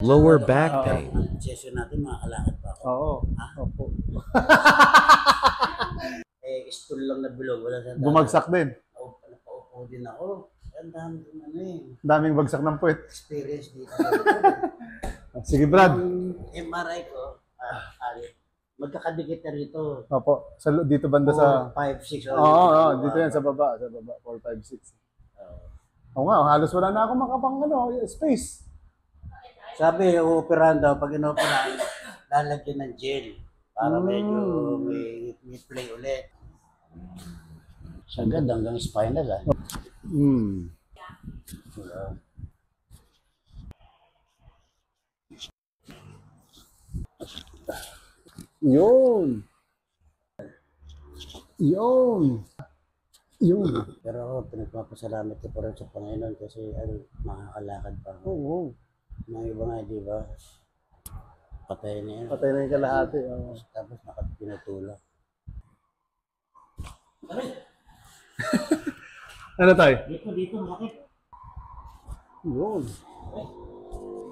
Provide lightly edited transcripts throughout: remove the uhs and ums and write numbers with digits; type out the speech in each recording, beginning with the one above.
Lower back pain. Ang session natin, makakalakad pa ako. Oo. Ha? Opo. Stool lang na bilog. Wala sa Bumagsak din. Napaupo din ako. Ang dami Daming bagsak ng puwet. experience dito. Sige, Brad. Yung MRI ko, magkakadikit na rito. Opo. Dito banda sa... 5, 6. Oo, dito yan sa baba. Sa baba. 4, 5, 6. Oo nga, halos wala na ako makapang space. Sabi, uoperahan daw. Pag inoperahan, lalagyan ng gel. Para medyo may play ulit. Sagad hanggang spinal Yun. Pero ako, pinagpapasalamat ko pa rin sa Panginoon kasi makakalakad pa ako. Oo. Mga iba nga, di ba? Patay na yan. Patay na yung kalahati. Tapos pinatulak. Ano tayo? Dito, bakit? Yun.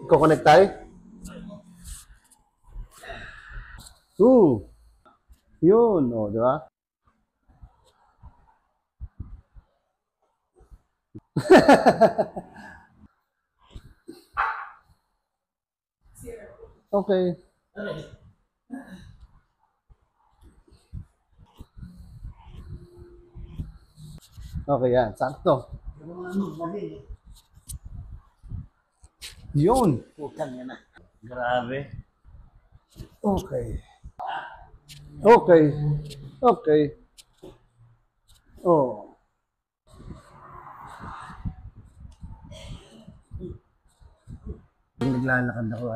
Kukonect tayo? Yun. O, di ba? Okay. Okay, yan. Sakto. Yun. Putang yan na. Grabe. Okay. Okay. Okay. Oh. Naglalakad ako,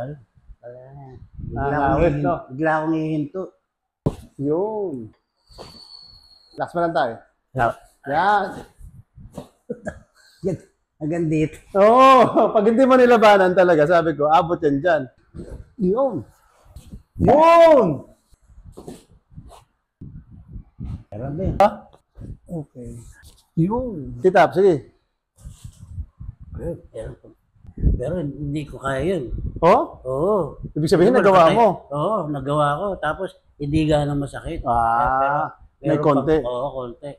Nakakawit, no? Bigla akong hihinto. Yun. Relax mo lang tayo. Yeah. Yan. Hanggang dito. Oo. Pag hindi mo nilabanan talaga, sabi ko, abot yan dyan. Yun. Yun! Grabe. Okay. Yun. Titap, sige. Pero hindi ko kaya yun. Oh? Oo. Ibig sabihin, nagawa mo. Oo, nagawa ko. Tapos, hindi ganang masakit. May konti. Oo, konti.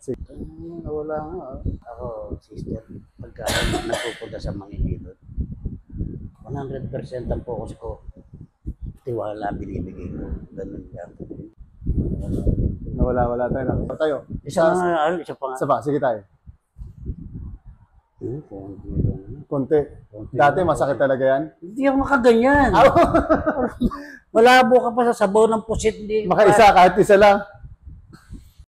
Wala nga. Ako, sister, pagka napupunta sa mga hilot, 100% ang focus ko, tiwala binibigay ko. Ganun lang. Wala tayo. Tayo. Isa pa nga. Isa pa, sige tayo. Konti. Dati masakit talaga yan? Hindi ako makaganyan. Malabo ka pa sa sabaw ng pusit. Makaisa, kahit isa lang.